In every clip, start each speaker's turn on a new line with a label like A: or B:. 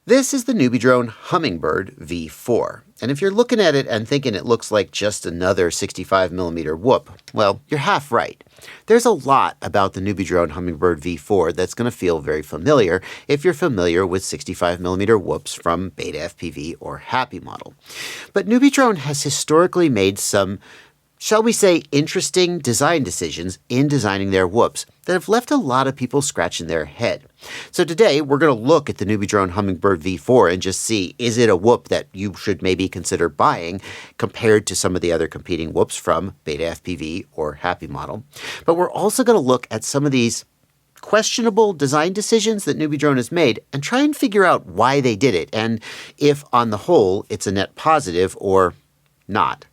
A: This is the NEWBEEDRONE Hummingbird V4. And if you're looking at it and thinking it looks like just another 65mm whoop, well, you're half right. There's a lot about the NEWBEEDRONE Hummingbird V4 that's going to feel very familiar if you're familiar with 65mm whoops from Beta FPV or Happy model. But NEWBEEDRONE has historically made some, shall we say, interesting design decisions in designing their whoops that have left a lot of people scratching their head. So today we're going to look at the NEWBEEDRONE Hummingbird V4 and just see, is it a whoop that you should maybe consider buying compared to some of the other competing whoops from Beta FPV or Happy model. But we're also going to look at some of these questionable design decisions that NEWBEEDRONE has made and try and figure out why they did it and if on the whole it's a net positive or not.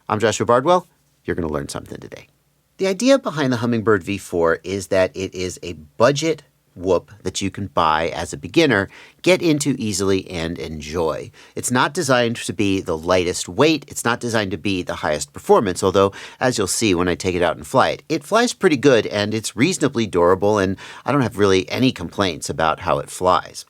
A: I'm Joshua Bardwell. You're going to learn something today. The idea behind the Hummingbird V4 is that it is a budget whoop that you can buy as a beginner, get into easily, and enjoy. It's not designed to be the lightest weight. It's not designed to be the highest performance, although, as you'll see when I take it out and fly it, it flies pretty good and it's reasonably durable, and I don't have really any complaints about how it flies.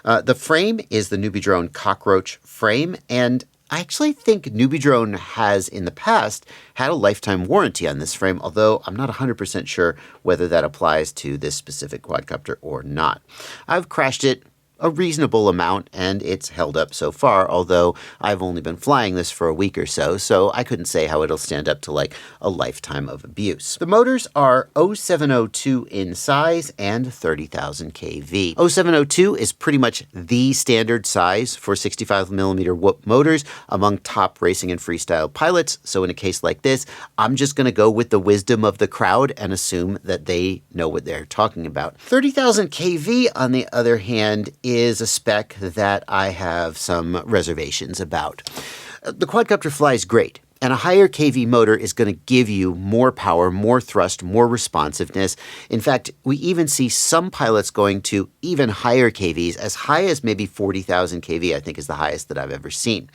A: The frame is the NEWBEEDRONE Cockroach frame, and I actually think NEWBEEDRONE has in the past had a lifetime warranty on this frame, although I'm not 100% sure whether that applies to this specific quadcopter or not. I've crashed it a reasonable amount and it's held up so far, although I've only been flying this for a week or so I couldn't say how it'll stand up to like a lifetime of abuse. The motors are 0702 in size and 30,000 kV. 0702 is pretty much the standard size for 65mm whoop motors among top racing and freestyle pilots, so in a case like this, I'm just going to go with the wisdom of the crowd and assume that they know what they're talking about. 30,000 kV, on the other hand, is a spec that I have some reservations about. The quadcopter flies great, and a higher kV motor is going to give you more power, more thrust, more responsiveness. In fact, we even see some pilots going to even higher kVs, as high as maybe 40,000 kV, I think is the highest that I've ever seen.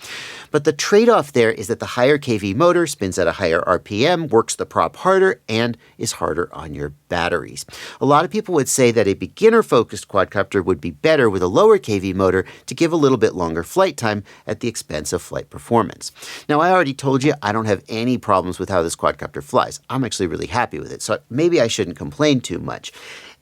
A: But the trade-off there is that the higher kV motor spins at a higher RPM, works the prop harder, and is harder on your batteries. A lot of people would say that a beginner-focused quadcopter would be better with a lower kV motor to give a little bit longer flight time at the expense of flight performance. Now, I already told you I don't have any problems with how this quadcopter flies. I'm actually really happy with it, so maybe I shouldn't complain too much.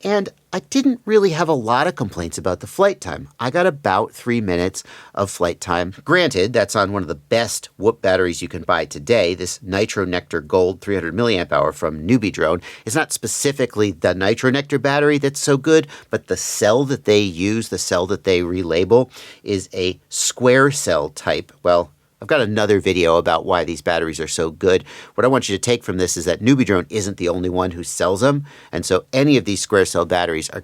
A: And I didn't really have a lot of complaints about the flight time. I got about 3 minutes of flight time. Granted, that's on one of the best whoop batteries you can buy today, this Nitro Nectar Gold 300 milliamp hour from NEWBEEDRONE. It's not specifically the Nitro Nectar battery that's so good, but the cell that they use, the cell that they relabel, is a square cell type. Well, I've got another video about why these batteries are so good. What I want you to take from this is that NEWBEEDRONE isn't the only one who sells them, and so any of these square cell batteries are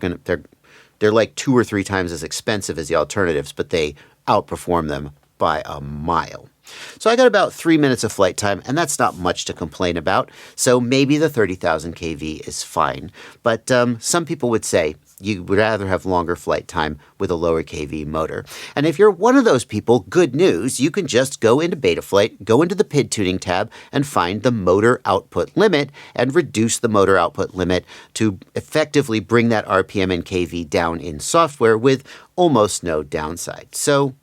A: they're like 2 or 3 times as expensive as the alternatives, but they outperform them by a mile. So I got about 3 minutes of flight time, and that's not much to complain about. So maybe the 30,000 kV is fine, but some people would say you would rather have longer flight time with a lower kV motor. And if you're one of those people, good news, you can just go into Betaflight, go into the PID tuning tab, and find the motor output limit and reduce the motor output limit to effectively bring that RPM and kV down in software with almost no downside. So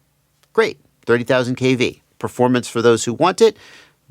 A: great, 30,000 kV. Performance for those who want it,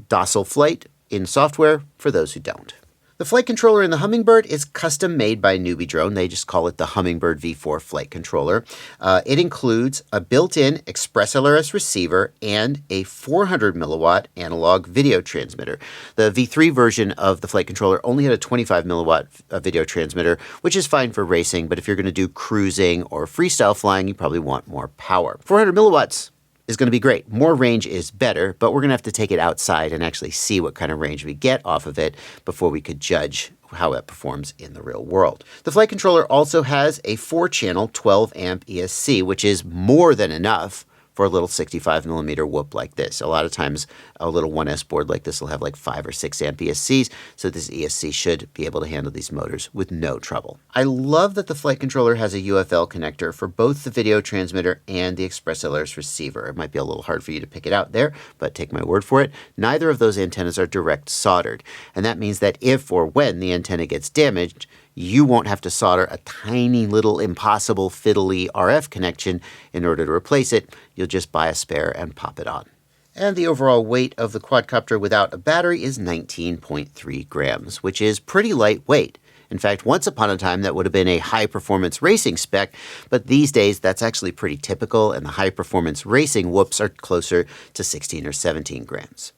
A: docile flight in software for those who don't. The flight controller in the Hummingbird is custom made by NEWBEEDRONE. They just call it the Hummingbird V4 flight controller. It includes a built-in Express ELRS receiver and a 400 milliwatt analog video transmitter. The V3 version of the flight controller only had a 25 milliwatt video transmitter, which is fine for racing, but if you're going to do cruising or freestyle flying, you probably want more power. 400 milliwatts is going to be great. More range is better, but we're going to have to take it outside and actually see what kind of range we get off of it before we could judge how it performs in the real world. The flight controller also has a 4-channel 12 amp ESC, which is more than enough for a little 65mm whoop like this. A lot of times a little 1S board like this will have like 5 or 6 amp ESCs, so this ESC should be able to handle these motors with no trouble. I love that the flight controller has a UFL connector for both the video transmitter and the Express ELRS receiver. It might be a little hard for you to pick it out there, but take my word for it. Neither of those antennas are direct soldered, and that means that if or when the antenna gets damaged, you won't have to solder a tiny little impossible fiddly RF connection in order to replace it. You'll just buy a spare and pop it on. And the overall weight of the quadcopter without a battery is 19.3 grams, which is pretty lightweight. In fact, once upon a time, that would have been a high-performance racing spec, but these days, that's actually pretty typical, and the high-performance racing whoops are closer to 16 or 17 grams.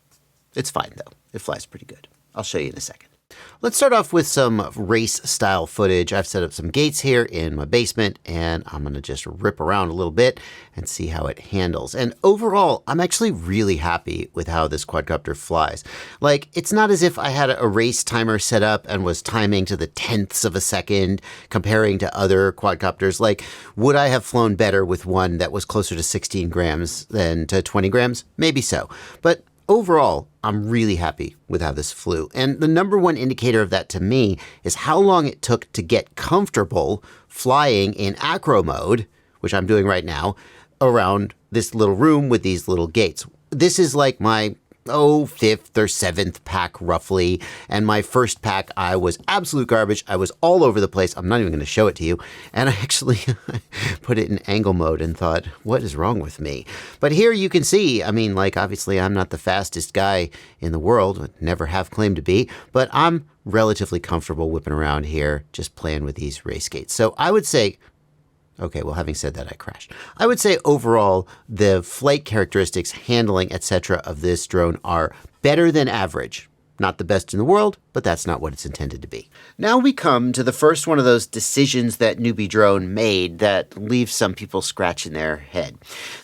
A: It's fine, though. It flies pretty good. I'll show you in a second. Let's start off with some race-style footage. I've set up some gates here in my basement, and I'm going to just rip around a little bit and see how it handles. And overall, I'm actually really happy with how this quadcopter flies. Like, it's not as if I had a race timer set up and was timing to the tenths of a second comparing to other quadcopters. Like, would I have flown better with one that was closer to 16 grams than to 20 grams? Maybe so. But overall, I'm really happy with how this flew. And the number one indicator of that to me is how long it took to get comfortable flying in acro mode, which I'm doing right now, around this little room with these little gates. This is like my fifth or seventh pack roughly. And my first pack, I was absolute garbage. I was all over the place. I'm not even going to show it to you. And I actually put it in angle mode and thought, what is wrong with me? But here you can see, I mean, like, obviously I'm not the fastest guy in the world, never have claimed to be, but I'm relatively comfortable whipping around here, just playing with these race gates. So I would say, okay, well, having said that, I crashed. I would say overall, the flight characteristics, handling, etc. of this drone are better than average. Not the best in the world, but that's not what it's intended to be. Now we come to the first one of those decisions that NEWBEEDRONE made that leaves some people scratching their head.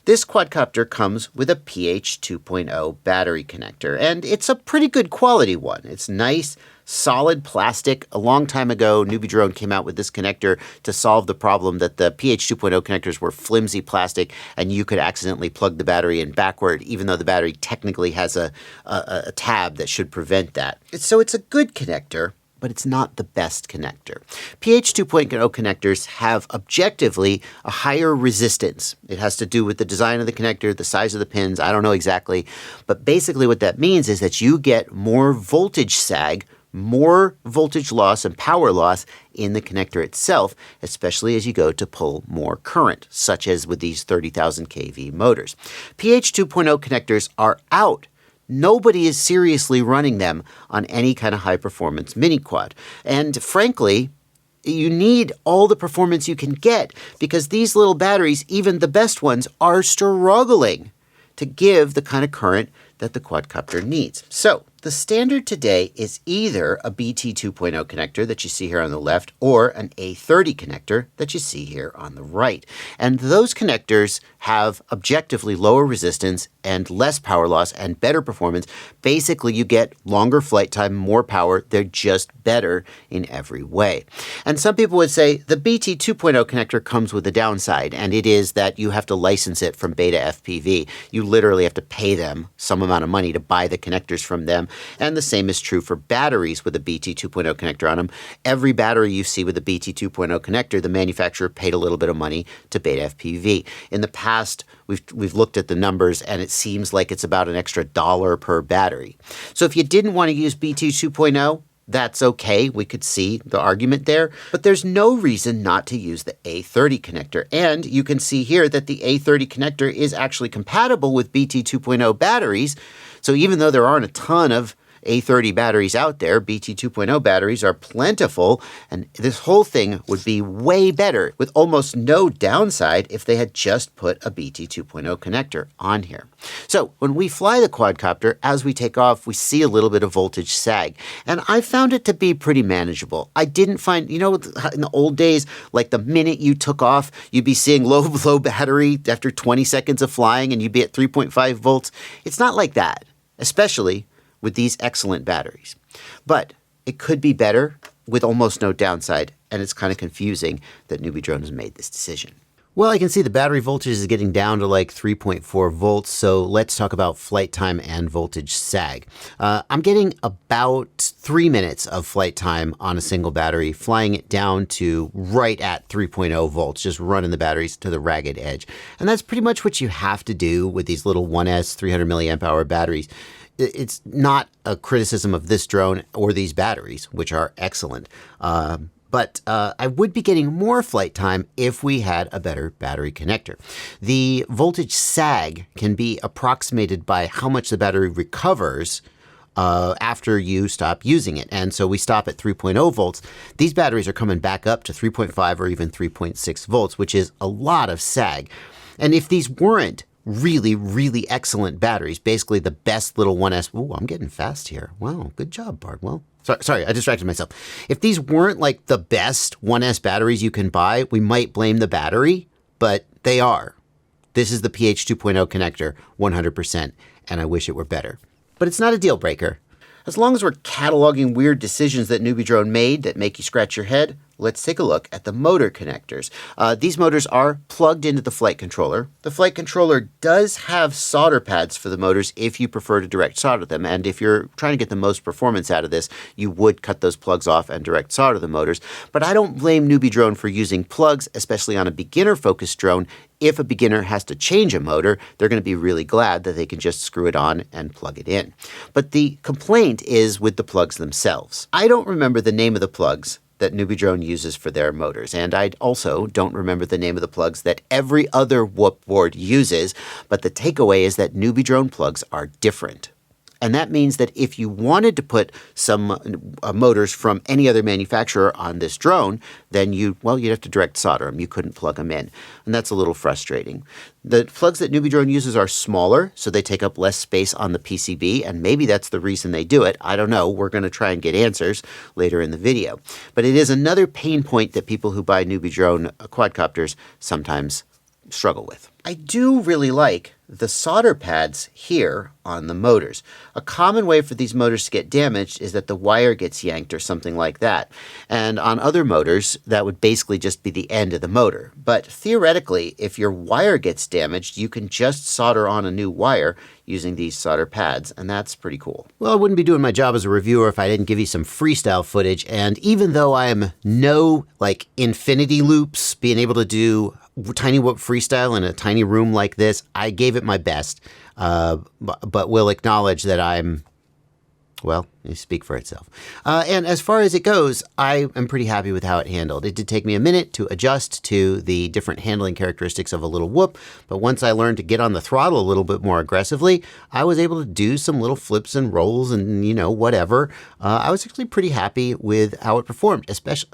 A: This quadcopter comes with a PH 2.0 battery connector, and it's a pretty good quality one. It's nice, solid plastic. A long time ago, NEWBEEDRONE came out with this connector to solve the problem that the PH 2.0 connectors were flimsy plastic and you could accidentally plug the battery in backward, even though the battery technically has a tab that should prevent that. So it's a good connector, but it's not the best connector. PH 2.0 connectors have objectively a higher resistance. It has to do with the design of the connector, the size of the pins, I don't know exactly. But basically what that means is that you get more voltage sag, more voltage loss and power loss in the connector itself, especially as you go to pull more current, such as with these 30,000 kV motors. PH 2.0 connectors are out. Nobody is seriously running them on any kind of high-performance mini-quad. And frankly, you need all the performance you can get because these little batteries, even the best ones, are struggling to give the kind of current that the quadcopter needs. So the standard today is either a BT 2.0 connector that you see here on the left or an A30 connector that you see here on the right. And those connectors have objectively lower resistance and less power loss and better performance. Basically, you get longer flight time, more power. They're just better in every way. And some people would say the BT 2.0 connector comes with a downside, and it is that you have to license it from Beta FPV. You literally have to pay them some amount of money to buy the connectors from them. And the same is true for batteries with a BT 2.0 connector on them. Every battery you see with a BT 2.0 connector, the manufacturer paid a little bit of money to Beta FPV. In the past, we've looked at the numbers, and it seems like it's about an extra $1 per battery. So if you didn't want to use BT 2.0, that's okay. We could see the argument there, but there's no reason not to use the A30 connector. And you can see here that the A30 connector is actually compatible with BT 2.0 batteries. So even though there aren't a ton of A30 batteries out there, BT 2.0 batteries are plentiful, and this whole thing would be way better with almost no downside if they had just put a BT 2.0 connector on here. So when we fly the quadcopter, as we take off, we see a little bit of voltage sag, and I found it to be pretty manageable. I didn't find, in the old days, like the minute you took off, you'd be seeing low battery after 20 seconds of flying and you'd be at 3.5 volts. It's not like that, especially with these excellent batteries. But it could be better with almost no downside, and it's kind of confusing that NEWBEEDRONE has made this decision. Well, I can see the battery voltage is getting down to like 3.4 volts, so let's talk about flight time and voltage sag. I'm getting about 3 minutes of flight time on a single battery, flying it down to right at 3.0 volts, just running the batteries to the ragged edge. And that's pretty much what you have to do with these little 1S 300 milliamp hour batteries. It's not a criticism of this drone or these batteries, which are excellent. but I would be getting more flight time if we had a better battery connector. The voltage sag can be approximated by how much the battery recovers after you stop using it. And so we stop at 3.0 volts. These batteries are coming back up to 3.5 or even 3.6 volts, which is a lot of sag. And if these weren't really, really excellent batteries, basically the best little 1S. Ooh, I'm getting fast here. Wow, good job, Bardwell. Sorry, I distracted myself. If these weren't like the best 1S batteries you can buy, we might blame the battery, but they are. This is the PH 2.0 connector, 100%, and I wish it were better. But it's not a deal breaker. As long as we're cataloging weird decisions that NewBeeDrone made that make you scratch your head, let's take a look at the motor connectors. These motors are plugged into the flight controller. The flight controller does have solder pads for the motors if you prefer to direct solder them. And if you're trying to get the most performance out of this, you would cut those plugs off and direct solder the motors. But I don't blame NewBeeDrone for using plugs, especially on a beginner-focused drone. If a beginner has to change a motor, they're going to be really glad that they can just screw it on and plug it in. But the complaint is with the plugs themselves. I don't remember the name of the plugs that NewBeeDrone uses for their motors. And I also don't remember the name of the plugs that every other whoop board uses, but the takeaway is that NewBeeDrone plugs are different. And that means that if you wanted to put some motors from any other manufacturer on this drone, then you'd have to direct solder them. You couldn't plug them in. And that's a little frustrating. The plugs that NewBeeDrone uses are smaller, so they take up less space on the PCB, and maybe that's the reason they do it. I don't know. We're going to try and get answers later in the video. But it is another pain point that people who buy NewBeeDrone quadcopters sometimes struggle with. I do really like the solder pads here on the motors. A common way for these motors to get damaged is that the wire gets yanked or something like that. And on other motors, that would basically just be the end of the motor. But theoretically, if your wire gets damaged, you can just solder on a new wire using these solder pads, and that's pretty cool. Well, I wouldn't be doing my job as a reviewer if I didn't give you some freestyle footage, and even though I am no infinity loops, being able to do tiny whoop freestyle in a tiny room like this, I gave it my best, but will acknowledge that you speak for itself. And as far as it goes, I am pretty happy with how it handled. It did take me a minute to adjust to the different handling characteristics of a little whoop, but once I learned to get on the throttle a little bit more aggressively, I was able to do some little flips and rolls and, whatever. I was actually pretty happy with how it performed, especially...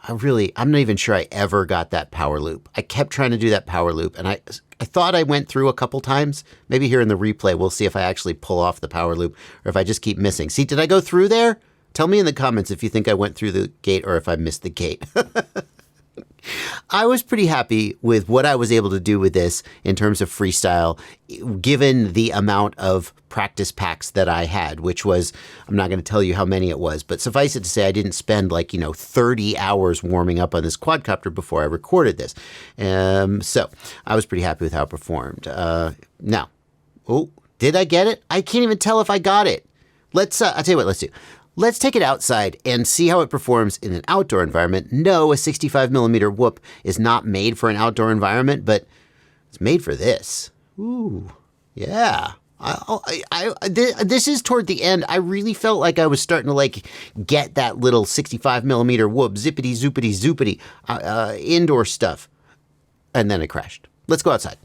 A: I'm not even sure I ever got that power loop. I kept trying to do that power loop, and I thought I went through a couple times. Maybe here in the replay, we'll see if I actually pull off the power loop or if I just keep missing. See, did I go through there? Tell me in the comments if you think I went through the gate or if I missed the gate. I was pretty happy with what I was able to do with this in terms of freestyle, given the amount of practice packs that I had, which was, I'm not going to tell you how many it was, but suffice it to say, I didn't spend 30 hours warming up on this quadcopter before I recorded this. So I was pretty happy with how it performed. Now, did I get it? I can't even tell if I got it. I'll tell you what, let's do. Let's take it outside and see how it performs in an outdoor environment. No, a 65mm whoop is not made for an outdoor environment, but it's made for this. Ooh, yeah. This is toward the end. I really felt like I was starting to get that little 65mm whoop, zippity, zoopity, zoopity, indoor stuff. And then it crashed. Let's go outside.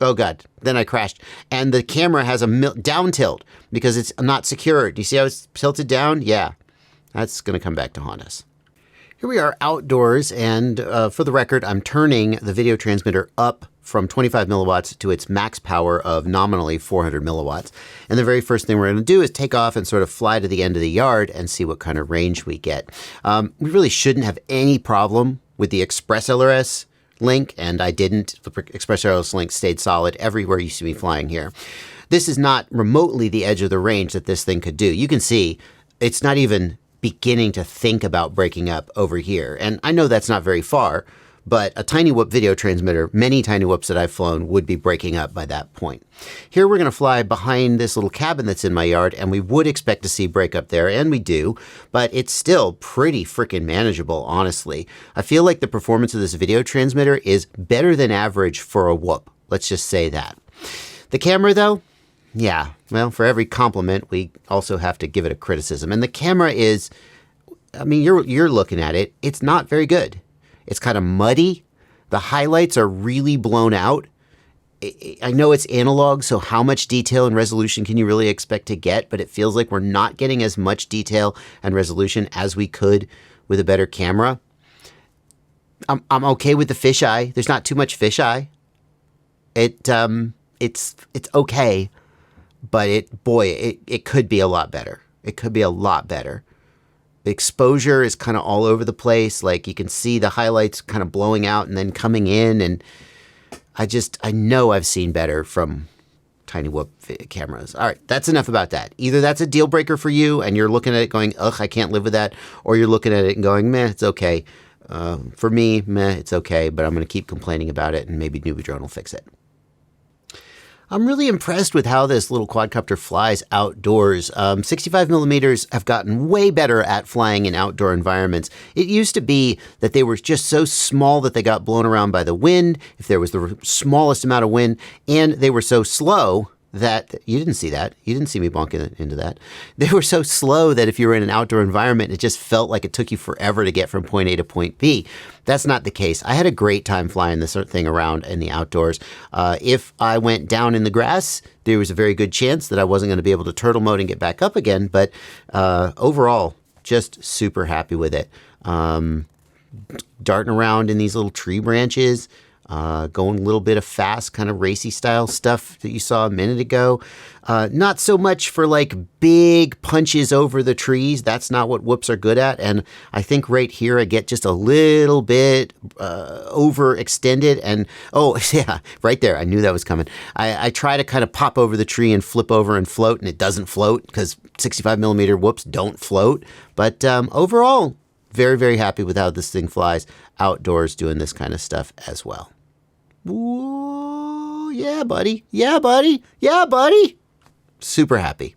A: Oh God, then I crashed. And the camera has a down tilt because it's not secured. You see how it's tilted down? Yeah, that's gonna come back to haunt us. Here we are outdoors, and for the record, I'm turning the video transmitter up from 25 milliwatts to its max power of nominally 400 milliwatts. And the very first thing we're gonna do is take off and sort of fly to the end of the yard and see what kind of range we get. We really shouldn't have any problem with the Express LRS link, and I didn't. The Express LRS link stayed solid everywhere you see me flying here. This is not remotely the edge of the range that this thing could do. You can see it's not even beginning to think about breaking up over here. And I know that's not very far, but a tiny whoop video transmitter, many tiny whoops that I've flown would be breaking up by that point. Here we're going to fly behind this little cabin that's in my yard, and we would expect to see breakup there, and we do, but it's still pretty freaking manageable, honestly. I feel like the performance of this video transmitter is better than average for a whoop. Let's just say that. The camera, though, yeah, well, for every compliment, we also have to give it a criticism. And the camera is I mean, you're looking at it. It's not very good. It's kind of muddy. The highlights are really blown out. I know it's analog, so how much detail and resolution can you really expect to get? But it feels like we're not getting as much detail and resolution as we could with a better camera. I'm okay with the fisheye. There's not too much fisheye. It's okay, but it could be a lot better. It could be a lot better. The exposure is kind of all over the place. Like you can see the highlights kind of blowing out and then coming in. And I know I've seen better from Tiny Whoop cameras. All right, that's enough about that. Either that's a deal breaker for you and you're looking at it going, ugh, I can't live with that. Or you're looking at it and going, meh, it's okay. For me, meh, it's okay, but I'm going to keep complaining about it and maybe NEWBEEDRONE will fix it. I'm really impressed with how this little quadcopter flies outdoors. 65 millimeters have gotten way better at flying in outdoor environments. It used to be that they were just so small that they got blown around by the wind, if there was the smallest amount of wind, and they were so slow that you didn't see that. You didn't see me bonking into that. They were so slow that if you were in an outdoor environment, it just felt like it took you forever to get from point A to point B. That's not the case. I had a great time flying this thing around in the outdoors. If I went down in the grass, there was a very good chance that I wasn't going to be able to turtle mode and get back up again. But overall, just super happy with it. Darting around in these little tree branches, going a little bit of fast, kind of racy style stuff that you saw a minute ago. Not so much for like big punches over the trees. That's not what whoops are good at. And I think right here I get just a little bit overextended. And oh, yeah, right there. I knew that was coming. I try to kind of pop over the tree and flip over and float, and it doesn't float because 65 millimeter whoops don't float. But overall, very, very happy with how this thing flies outdoors doing this kind of stuff as well. Ooh, yeah, buddy. Yeah, buddy. Yeah, buddy. Super happy.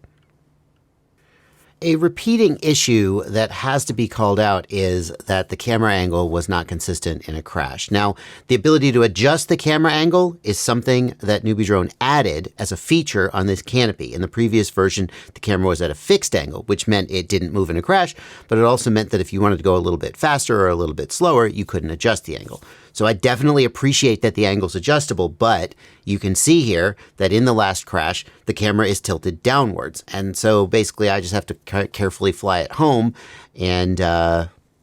A: A repeating issue that has to be called out is that the camera angle was not consistent in a crash. Now, the ability to adjust the camera angle is something that NEWBEEDRONE added as a feature on this Canopy. In the previous version, the camera was at a fixed angle, which meant it didn't move in a crash, but it also meant that if you wanted to go a little bit faster or a little bit slower, you couldn't adjust the angle. So I definitely appreciate that the angle's adjustable, but you can see here that in the last crash, the camera is tilted downwards. And so basically I just have to carefully fly it home and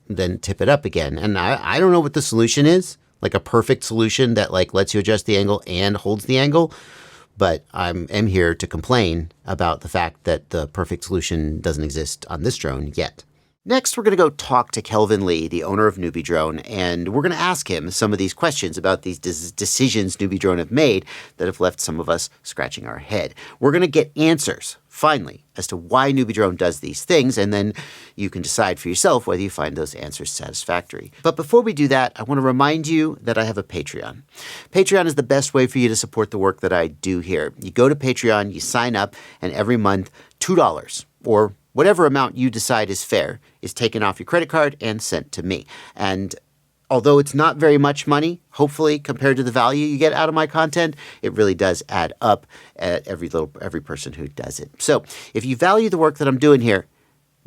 A: then tip it up again. And I don't know what the solution is, like a perfect solution that like lets you adjust the angle and holds the angle. But I am here to complain about the fact that the perfect solution doesn't exist on this drone yet. Next, we're going to go talk to Kelvin Lee, the owner of NEWBEEDRONE, and we're going to ask him some of these questions about these decisions NEWBEEDRONE have made that have left some of us scratching our head. We're going to get answers, finally, as to why NEWBEEDRONE does these things, and then you can decide for yourself whether you find those answers satisfactory. But before we do that, I want to remind you that I have a Patreon. Patreon is the best way for you to support the work that I do here. You go to Patreon, you sign up, and every month, $2 or whatever amount you decide is fair is taken off your credit card and sent to me. And although it's not very much money, hopefully compared to the value you get out of my content, it really does add up at every person who does it. So if you value the work that I'm doing here,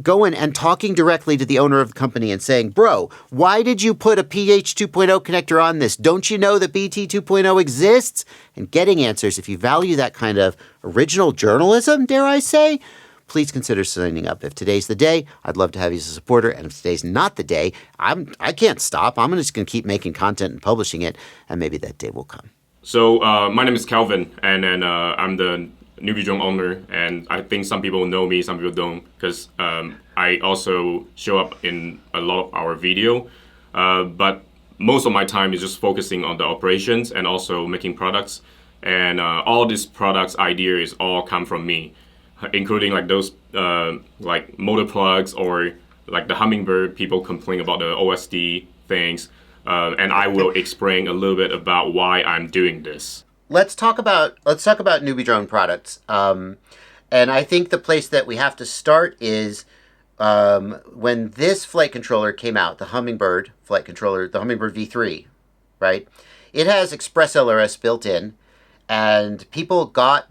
A: going and talking directly to the owner of the company and saying, bro, why did you put a PH 2.0 connector on this? Don't you know that BT 2.0 exists? And getting answers, if you value that kind of original journalism, dare I say, please consider signing up. If today's the day, I'd love to have you as a supporter. And if today's not the day, I can't stop. I'm just going to keep making content and publishing it, and maybe that day will come.
B: So my name is Kelvin, and I'm the NEWBEEDRONE owner. And I think some people know me, some people don't, because I also show up in a lot of our video. But most of my time is just focusing on the operations and also making products. And all these products ideas all come from me, including like those like motor plugs or like the Hummingbird. People complain about the OSD things, and I will explain a little bit about why I'm doing this.
A: Let's talk about NEWBEEDRONE products, and I think the place that we have to start is when this flight controller came out, the Hummingbird flight controller, the Hummingbird V4, right? It has Express ELRS built in, and people got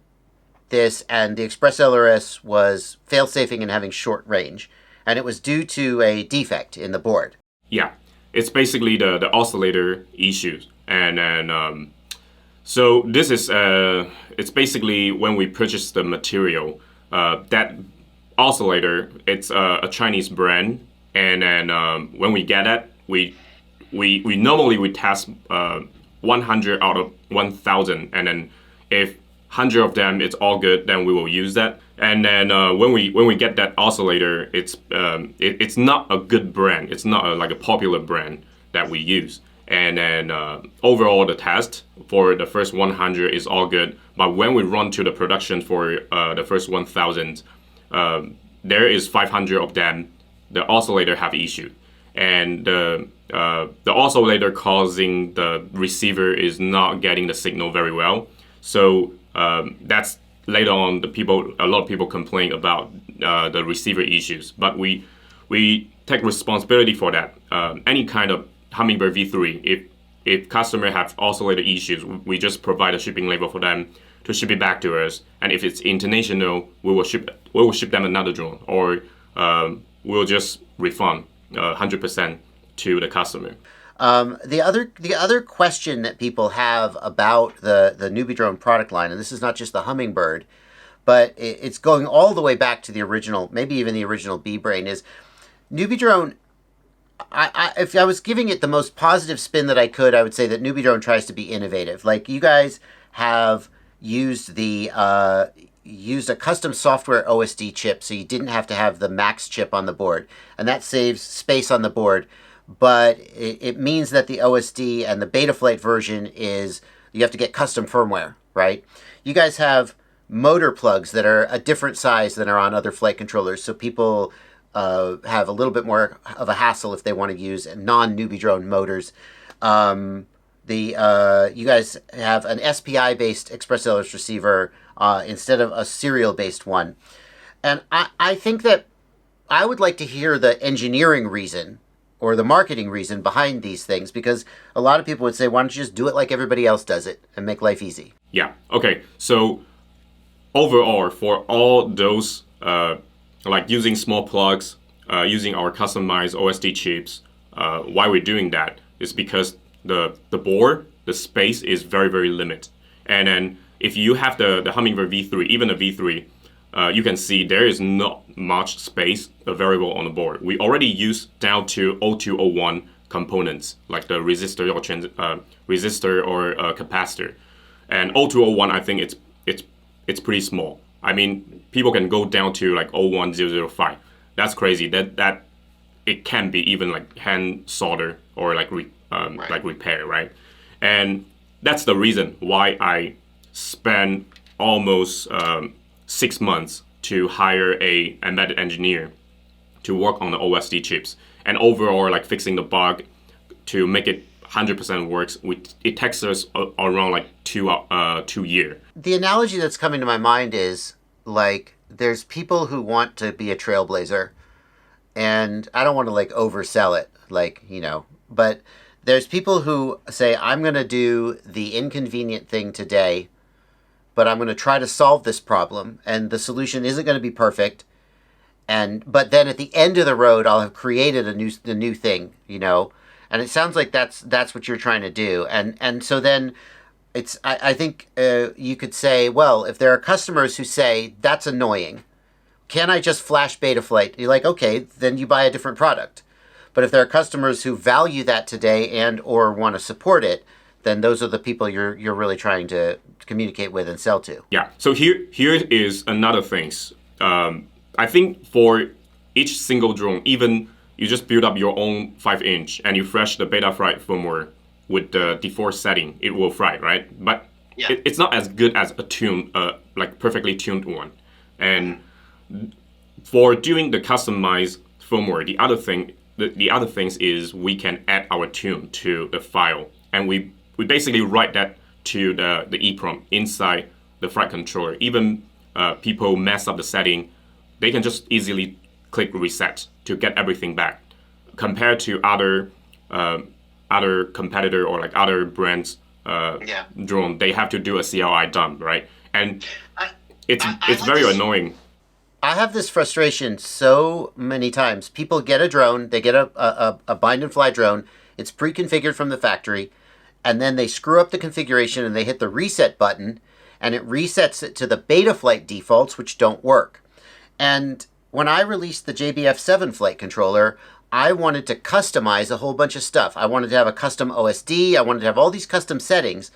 A: this, and the Express ELRS was fail-safing and having short range. and it was due to a defect in the board.
B: Yeah, it's basically the oscillator issues, and then so this is it's basically when we purchase the material, that oscillator, it's a Chinese brand, and then when we get it, we normally we test 100 out of 1,000, and then if 100 of them it's all good, then we will use that. And then when we get that oscillator, it's not a good brand. It's not like a popular brand that we use. And then overall the test for the first 100 is all good. But when we run to the production for the first 1,000, there is 500 of them. The oscillator have issue, and the oscillator causing the receiver is not getting the signal very well. So that's later on a lot of people complain about the receiver issues. But we take responsibility for that. Any kind of Hummingbird V3, if customer have oscillator issues, we just provide a shipping label for them to ship it back to us. And if it's international, we will ship them another drone, or we'll just refund 100% to the customer.
A: The other question that people have about the NEWBEEDRONE product line, and this is not just the Hummingbird, but it's going all the way back to the original, maybe even the original B-Brain, is NEWBEEDRONE. If I was giving it the most positive spin that I could, I would say that NEWBEEDRONE tries to be innovative. Like, you guys have used used a custom software OSD chip, so you didn't have to have the max chip on the board, and that saves space on the board. But it means that the OSD and the Betaflight version is, you have to get custom firmware, right? You guys have motor plugs that are a different size than are on other flight controllers, so people have a little bit more of a hassle if they want to use non-NEWBEEDRONE motors. You guys have an SPI-based Express ELRS receiver instead of a serial-based one. And I think that I would like to hear the engineering reason or the marketing reason behind these things, because a lot of people would say, why don't you just do it like everybody else does it and make life easy?
B: Yeah, okay. So overall, for all those, like using small plugs, using our customized OSD chips, why we're doing that is because the board, the space is very, very limited. And then if you have the Hummingbird V3, even the V3, you can see there is not much space available on the board. We already use down to 0201 components, like the resistor or capacitor. And 0201, I think it's pretty small. I mean, people can go down to like 01005. That's crazy. That it can be even like hand solder or like like repair, right? And that's the reason why I spent almost 6 months to hire a embedded engineer to work on the OSD chips, and overall like fixing the bug to make it 100% works. It takes us around like 2 years.
A: The analogy that's coming to my mind is, like, there's people who want to be a trailblazer, and I don't want to like oversell it, like, you know, but there's people who say, I'm going to do the inconvenient thing today, but I'm going to try to solve this problem, and the solution isn't going to be perfect. But then at the end of the road, I'll have created a new thing, you know. And it sounds like that's what you're trying to do. And so then I think you could say, well, if there are customers who say that's annoying, can I just flash Betaflight? You're like, okay, then you buy a different product. But if there are customers who value that today and or want to support it, then those are the people you're really trying to communicate with and sell to.
B: Yeah. So here is another thing. I think for each single drone, even you just build up your own 5-inch and you flash the Betaflight firmware with the default setting, it will fly, right? But it's not as good as a tuned, like perfectly tuned one. And for doing the customized firmware, the other things is we can add our tune to the file, and we basically write that to the EEPROM inside the flight controller. Even people mess up the setting, they can just easily click reset to get everything back. Compared to other competitor or like other brands drone, they have to do a CLI dump, right? And it's very annoying.
A: I have this frustration so many times. People get a drone, they get a bind and fly drone, it's pre-configured from the factory, and then they screw up the configuration and they hit the reset button, and it resets it to the Betaflight defaults, which don't work. And when I released the JBF7 flight controller, I wanted to customize a whole bunch of stuff. I wanted to have a custom OSD, I wanted to have all these custom settings.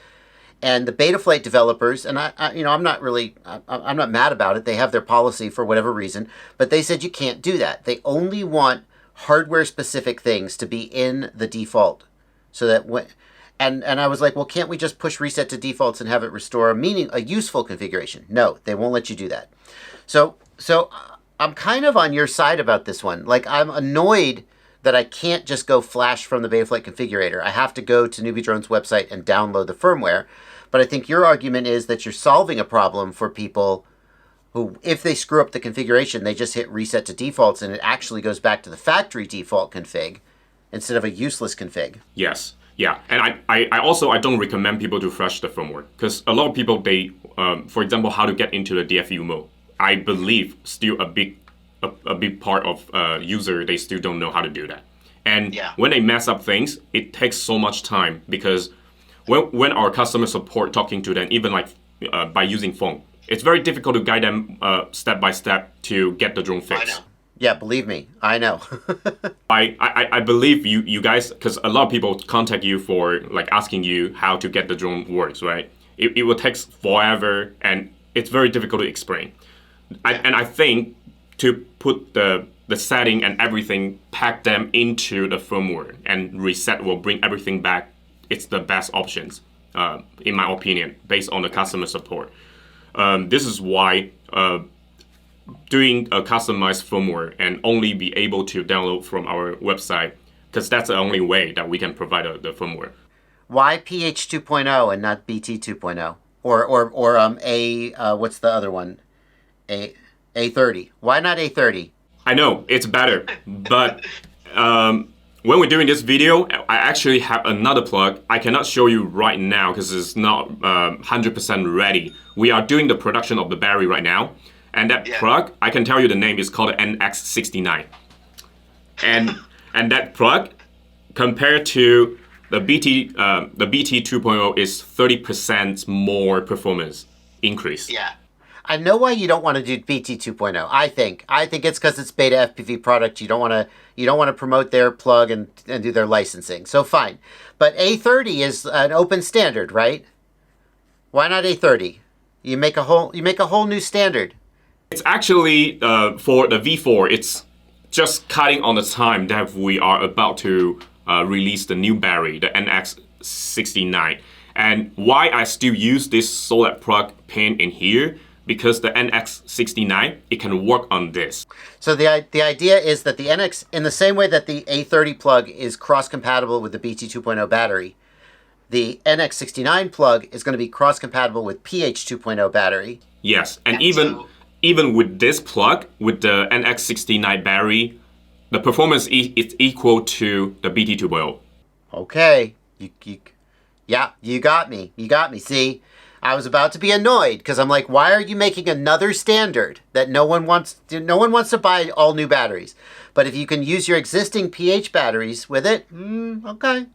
A: And the Betaflight developers, and I'm not mad about it. They have their policy for whatever reason, but they said you can't do that. They only want hardware-specific things to be in the default, so that when, and I was like, well, can't we just push reset to defaults and have it restore a useful configuration? No, they won't let you do that. So I'm kind of on your side about this one. Like, I'm annoyed that I can't just go flash from the Betaflight configurator. I have to go to NewBeeDrone's website and download the firmware. But I think your argument is that you're solving a problem for people who, if they screw up the configuration, they just hit reset to defaults and it actually goes back to the factory default config instead of a useless config.
B: Yes. Yeah. And I don't recommend people to flash the firmware, because a lot of people, they, for example, how to get into the DFU mode. I believe still a big part of user, they still don't know how to do that. And when they mess up things, it takes so much time, because when our customer support talking to them, even like by using phone, it's very difficult to guide them step by step to get the drone fixed.
A: I know. Yeah, believe me, I know.
B: I believe you guys, because a lot of people contact you for like asking you how to get the drone works, right? It will take forever, and it's very difficult to explain. And I think to put the setting and everything, pack them into the firmware and reset will bring everything back. It's the best options, in my opinion, based on the customer support. This is why doing a customized firmware and only be able to download from our website, because that's the only way that we can provide the firmware.
A: Why PH 2.0 and not BT 2.0? Or what's the other one? A30. Why not A30?
B: I know, it's better, but when we're doing this video, I actually have another plug. I cannot show you right now because it's not 100% ready. We are doing the production of the battery right now. And that plug, I can tell you the name, is called NX69. And that plug, compared to the BT 2.0, is 30% more performance increase.
A: Yeah. I know why you don't want to do BT 2.0. I think it's because it's beta FPV product. You don't want to promote their plug and do their licensing. So fine, but A30 is an open standard, right? Why not A30? You make a whole new standard.
B: It's actually for the V4. It's just cutting on the time that we are about to release the new battery, the NX69. And why I still use this solid plug pin in here, because the NX69, it can work on this.
A: So the idea is that the NX, in the same way that the A30 plug is cross-compatible with the BT 2.0 battery, the NX69 plug is going to be cross-compatible with PH 2.0 battery.
B: Yes, and even with this plug, with the NX69 battery, the performance is equal to the BT 2.0.
A: Okay, you got me. See, I was about to be annoyed because I'm like, why are you making another standard that no one wants to buy all new batteries? But if you can use your existing PH batteries with it, okay.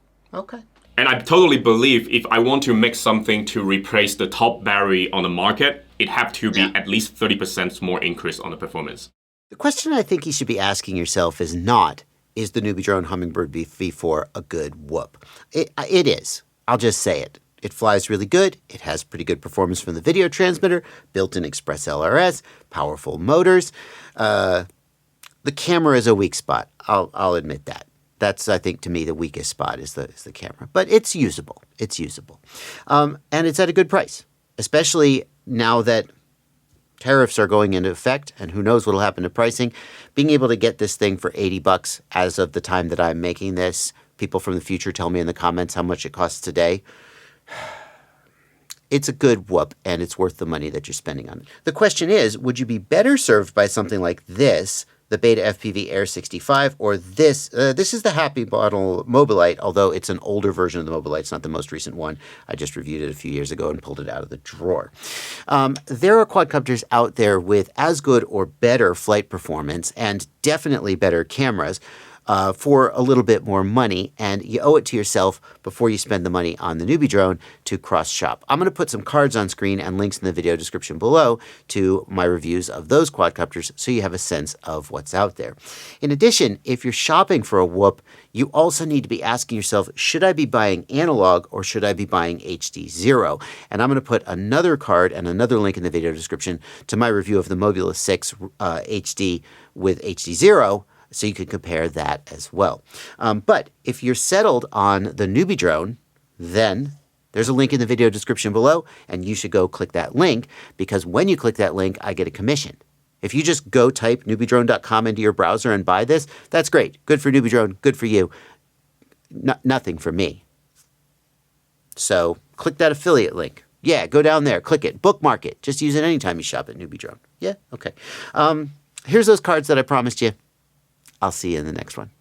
B: And I totally believe if I want to make something to replace the top battery on the market, it have to be at least 30% more increase on the performance.
A: The question I think you should be asking yourself is not, is the NewBeeDrone Hummingbird V4 a good whoop? It is. I'll just say it. It flies really good. It has pretty good performance from the video transmitter, built-in Express ELRS, powerful motors. The camera is a weak spot. I'll admit that. That's, I think, to me, the weakest spot is the camera. But it's usable. And it's at a good price, especially now that tariffs are going into effect, and who knows what will happen to pricing. Being able to get this thing for $80 as of the time that I'm making this. People from the future tell me in the comments how much it costs today. It's a good whoop, and it's worth the money that you're spending on it. The question is, would you be better served by something like this the Beta FPV Air 65, or this is the Happy Model Mobilite, although it's an older version of the Mobilite. It's not the most recent one. I just reviewed it a few years ago and pulled it out of the drawer. There are quadcopters out there with as good or better flight performance and definitely better cameras for a little bit more money, and you owe it to yourself before you spend the money on the Newbie drone to cross-shop. I'm going to put some cards on screen and links in the video description below to my reviews of those quadcopters so you have a sense of what's out there. In addition, if you're shopping for a whoop, you also need to be asking yourself, should I be buying analog or should I be buying HD0? And I'm going to put another card and another link in the video description to my review of the Mobula 6 HD with HD0, so you can compare that as well. But if you're settled on the Newbie drone, then there's a link in the video description below, and you should go click that link, because when you click that link, I get a commission. If you just go type newbiedrone.com into your browser and buy this, that's great. Good for Newbie drone, good for you. Nothing for me. So click that affiliate link. Yeah, go down there, click it, bookmark it. Just use it anytime you shop at Newbie drone. Yeah, okay. Here's those cards that I promised you. I'll see you in the next one.